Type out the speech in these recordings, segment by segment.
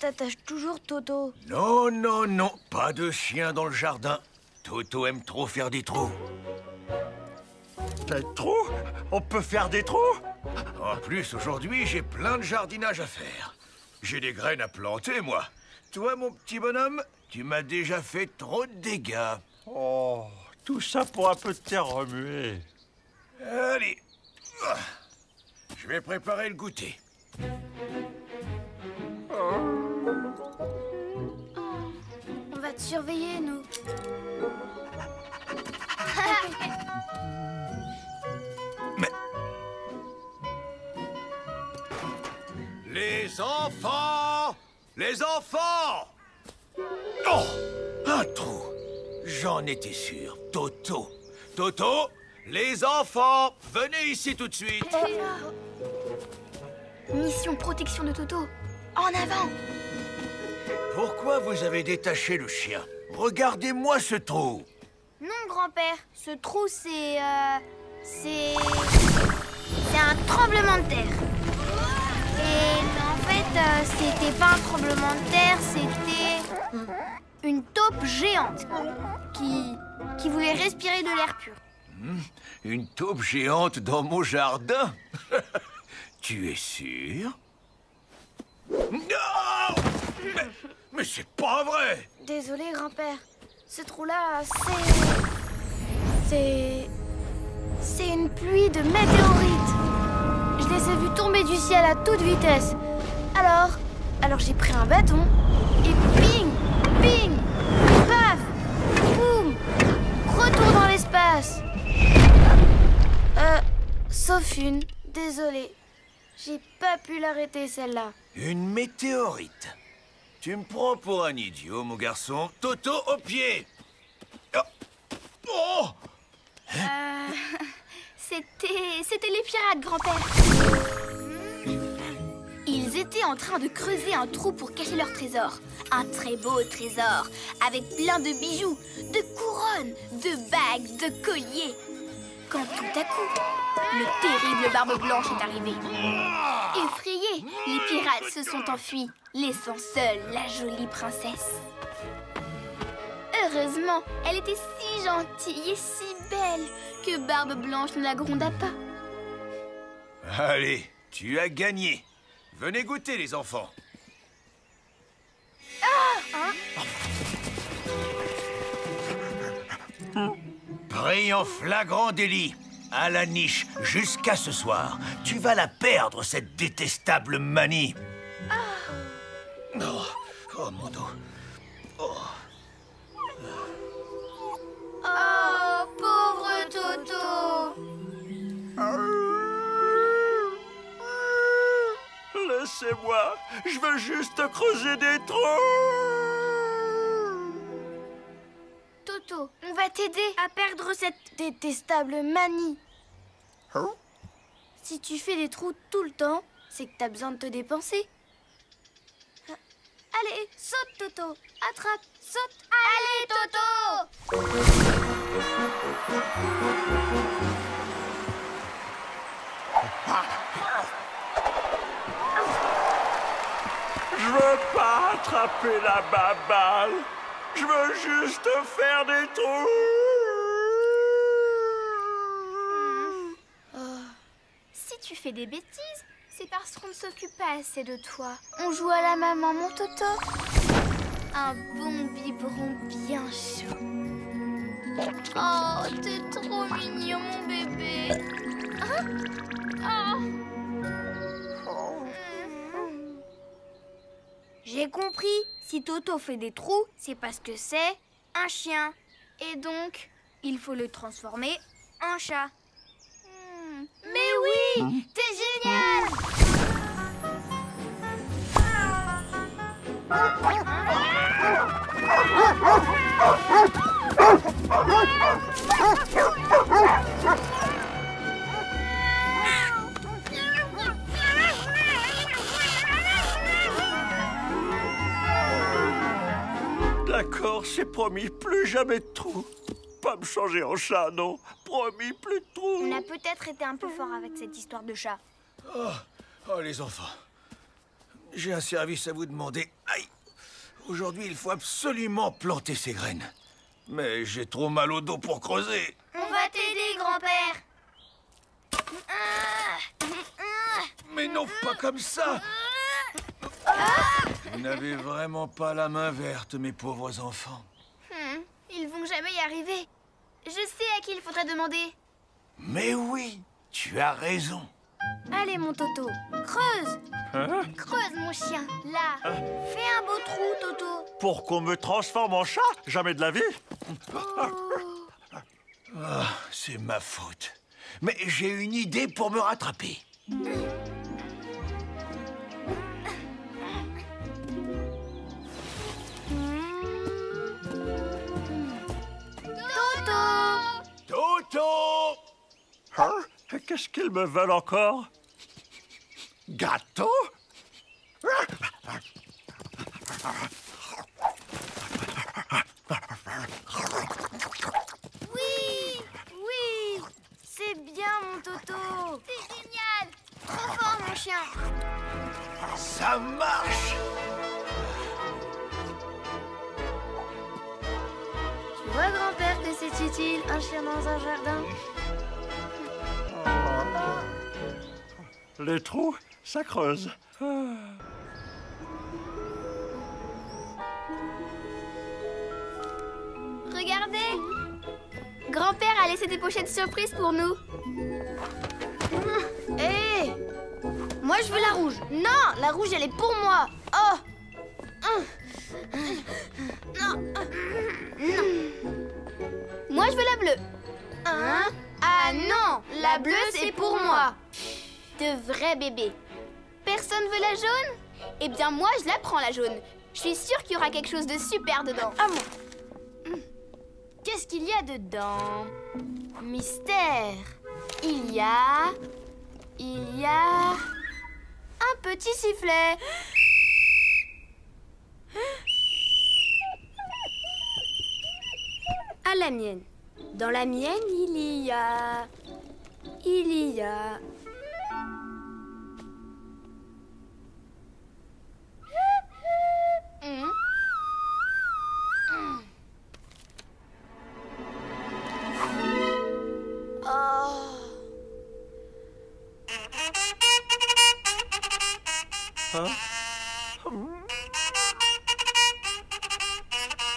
t'attaches toujours Toto? Non, non, non, pas de chien dans le jardin. Toto aime trop faire des trous. Des trous? On peut faire des trous? En plus, aujourd'hui, j'ai plein de jardinage à faire. J'ai des graines à planter, moi. Toi, mon petit bonhomme, tu m'as déjà fait trop de dégâts. Oh, tout ça pour un peu de terre remuée. Allez. Je vais préparer le goûter. On va te surveiller, nous. Mais... Les enfants! Les enfants! Oh! Un trou! J'en étais sûr. Toto! Toto! Les enfants! Venez ici tout de suite! Mission protection de Toto. En avant! Pourquoi vous avez détaché le chien? Regardez-moi ce trou! Non, grand-père. Ce trou, c'est un tremblement de terre. Et en fait, c'était pas un tremblement de terre, c'était une taupe géante qui voulait respirer de l'air pur. Une taupe géante dans mon jardin? Tu es sûr? Non! Mais c'est pas vrai! Désolé, grand-père. Ce trou-là, c'est une pluie de météorites. Je les ai vus tomber du ciel à toute vitesse. Alors j'ai pris un bâton et ping, ping, paf, boum, retour dans l'espace. Sauf une, désolé. J'ai pas pu l'arrêter, celle-là. Une météorite? Tu me prends pour un idiot, mon garçon. Toto au pied! Oh! Oh! C'était les pirates, grand-père. Ils étaient en train de creuser un trou pour cacher leur trésor. Un très beau trésor, avec plein de bijoux, de couronnes, de bagues, de colliers. Quand tout à coup, le terrible Barbe Blanche est arrivé. Effrayés, les pirates se sont enfuis, laissant seule la jolie princesse. Heureusement, elle était si gentille et si belle que Barbe Blanche ne la gronda pas. Allez, tu as gagné. Venez goûter, les enfants. Pris en flagrant délit, à la niche, jusqu'à ce soir. Tu vas la perdre, cette détestable manie. Oh, oh mon dos. Oh. Oh, pauvre Toto! Laissez-moi, je veux juste creuser des trous. Toto, on va t'aider à perdre cette détestable manie. Si tu fais des trous tout le temps, c'est que t'as besoin de te dépenser. Allez, saute, Toto. Attrape, saute. Allez, Toto! Je veux pas attraper la baballe. Je veux juste faire des trous. Si tu fais des bêtises, c'est parce qu'on ne s'occupe pas assez de toi. On joue à la maman, mon Toto. Un bon biberon bien chaud. Oh, t'es trop mignon, mon bébé. Hein? Oh. J'ai compris. Si Toto fait des trous, c'est parce que c'est un chien. Et donc, il faut le transformer en chat. Mais oui, t'es génial! D'accord, c'est promis, plus jamais de trous. Pas me changer en chat, non. Promis, plus de trous. On a peut-être été un peu fort avec cette histoire de chat. Oh, oh les enfants. j'ai un service à vous demander. Aïe! Aujourd'hui, il faut absolument planter ces graines. Mais j'ai trop mal au dos pour creuser. On va t'aider, grand-père. Mais non, pas comme ça! Vous n'avez vraiment pas la main verte, mes pauvres enfants. Ils vont jamais y arriver. Je sais à qui il faudrait demander. Mais oui, tu as raison. Allez, mon Toto, creuse. Hein? Creuse, mon chien. Là. Fais un beau trou, Toto. Pour qu'on me transforme en chat? Jamais de la vie. Ah, c'est ma faute. Mais j'ai une idée pour me rattraper. Toto! Toto! Hein? Qu'est-ce qu'ils me veulent encore? Gâteau? Oui! Oui! C'est bien, mon Toto! C'est génial! Trop fort, mon chien! Ça marche! Tu vois, grand-père, que c'est utile, un chien dans un jardin? Les trous, ça creuse. Regardez! Grand-père a laissé des pochettes surprises pour nous. Hé! Moi, je veux la rouge. Non, la rouge, elle est pour moi. Oh! Non. Non. Moi, je veux la bleue. Hein? Ah non, la bleue, c'est pour moi. De vrais bébés. Personne veut la jaune? Eh bien, moi, je la prends, la jaune. Je suis sûre qu'il y aura quelque chose de super dedans. Ah bon? Qu'est-ce qu'il y a dedans? Mystère. Il y a un petit sifflet. À la mienne. Dans la mienne, il y a...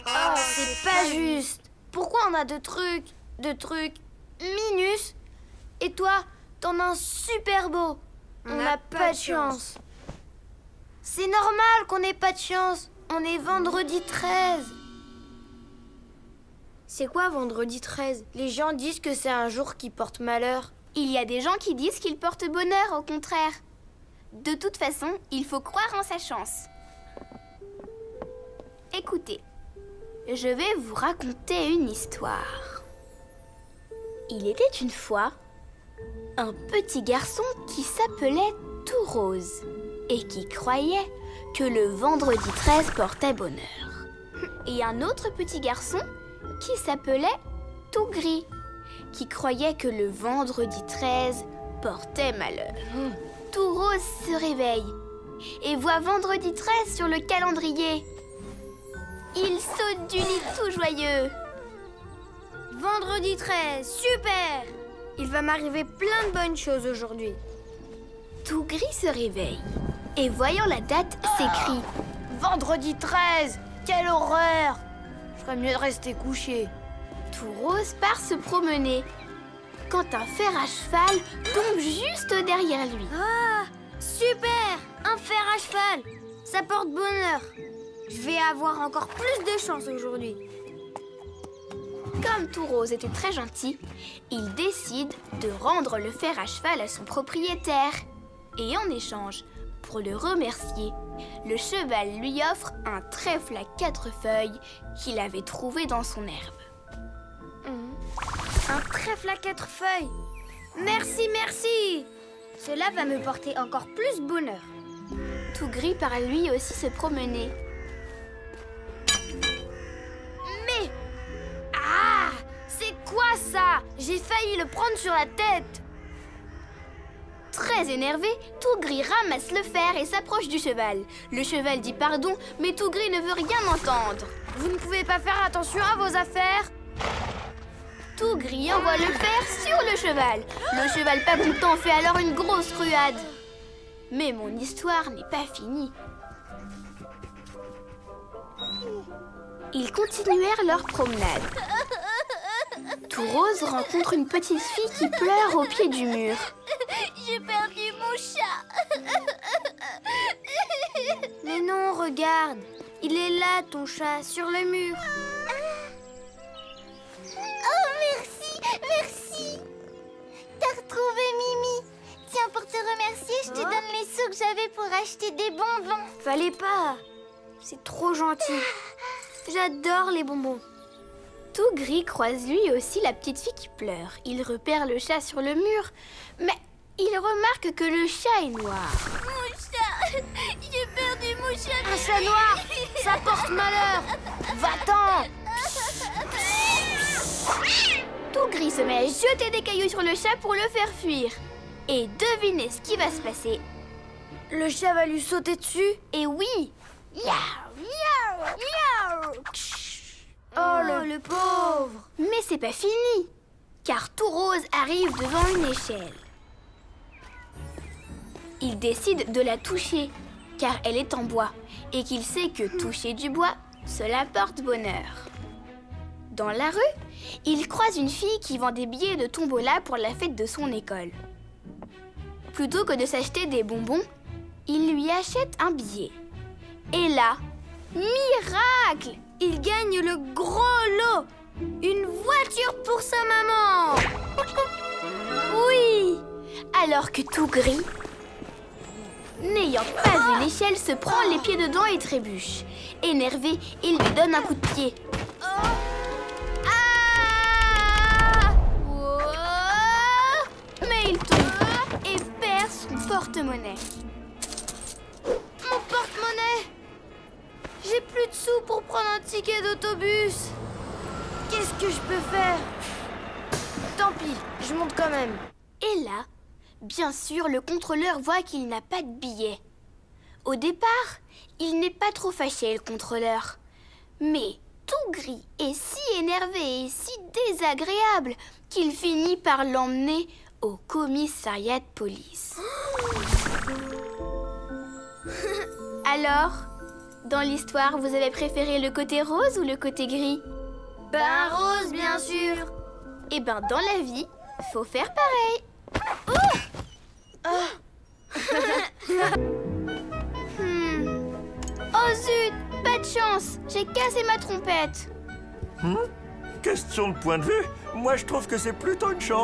Oh, c'est pas juste. Pourquoi on a deux trucs minus, et toi, t'en as un super beau. On n'a pas de chance. C'est normal qu'on n'ait pas de chance. On est vendredi 13. C'est quoi vendredi 13? Les gens disent que c'est un jour qui porte malheur. Il y a des gens qui disent qu'il porte bonheur, au contraire. De toute façon, il faut croire en sa chance. Écoutez, je vais vous raconter une histoire. Il était une fois un petit garçon qui s'appelait Tout Rose et qui croyait que le vendredi 13 portait bonheur. Et un autre petit garçon qui s'appelait Tout Gris, qui croyait que le vendredi 13 portait malheur. Tout Rose se réveille et voit vendredi 13 sur le calendrier. Il saute du lit tout joyeux. Vendredi 13, super! Il va m'arriver plein de bonnes choses aujourd'hui. Tout Gris se réveille et voyant la date s'écrie: Vendredi 13, quelle horreur! Je ferais mieux de rester couché. Tout Rose part se promener quand un fer à cheval tombe juste derrière lui. Ah, super! Un fer à cheval! Ça porte bonheur. Je vais avoir encore plus de chance aujourd'hui. Comme Tout Rose était très gentil, il décide de rendre le fer à cheval à son propriétaire. Et en échange, pour le remercier, le cheval lui offre un trèfle à 4 feuilles qu'il avait trouvé dans son herbe. Un trèfle à 4 feuilles. Merci, merci. Cela va me porter encore plus bonheur. Tout Gris part lui aussi se promener. Mais... Ah! C'est quoi ça? J'ai failli le prendre sur la tête. Très énervé, Tougri ramasse le fer et s'approche du cheval. Le cheval dit pardon, mais Tougri ne veut rien entendre. Vous ne pouvez pas faire attention à vos affaires? Tougri envoie le fer sur le cheval. Le cheval pas content fait alors une grosse ruade. Mais mon histoire n'est pas finie. Ils continuèrent leur promenade. Tout Rose rencontre une petite fille qui pleure au pied du mur. J'ai perdu mon chat. Mais non, regarde. Il est là, ton chat, sur le mur. Oh, merci, merci. T'as retrouvé Mimi. Tiens, pour te remercier, je te donne les sous que j'avais pour acheter des bonbons. Fallait pas. C'est trop gentil. J'adore les bonbons. Tougri croise lui aussi la petite fille qui pleure. Il repère le chat sur le mur, mais il remarque que le chat est noir. Mon chat. J'ai perdu mon chat. Un chat noir, ça porte malheur. Va-t'en. Tougri se met à jeter des cailloux sur le chat pour le faire fuir. Et devinez ce qui va se passer. Le chat va lui sauter dessus. Et oui, miaou, miaou, miaou. Oh, le pauvre. Mais c'est pas fini, car Tout Rose arrive devant une échelle. Il décide de la toucher, car elle est en bois, et qu'il sait que toucher du bois, cela porte bonheur. Dans la rue, il croise une fille qui vend des billets de tombola pour la fête de son école. Plutôt que de s'acheter des bonbons, il lui achète un billet. Et là, miracle! Il gagne le gros lot! Une voiture pour sa maman! Oui! Alors que Tougri, n'ayant pas vu l'échelle, se prend les pieds dedans et trébuche. Énervé, il lui donne un coup de pied. Ah! Wow! Mais il tombe et perd son porte-monnaie. Mon porte-monnaie. J'ai plus de sous pour prendre un ticket d'autobus. Qu'est-ce que je peux faire? Tant pis, je monte quand même. Et là, bien sûr, le contrôleur voit qu'il n'a pas de billet. Au départ, il n'est pas trop fâché, le contrôleur. Mais Tougri est si énervé et si désagréable qu'il finit par l'emmener au commissariat de police. Alors, dans l'histoire, vous avez préféré le côté rose ou le côté gris? Ben rose, bien sûr. Eh ben, dans la vie, faut faire pareil. Oh zut, pas de chance, j'ai cassé ma trompette. Question de point de vue, moi je trouve que c'est plutôt une chance.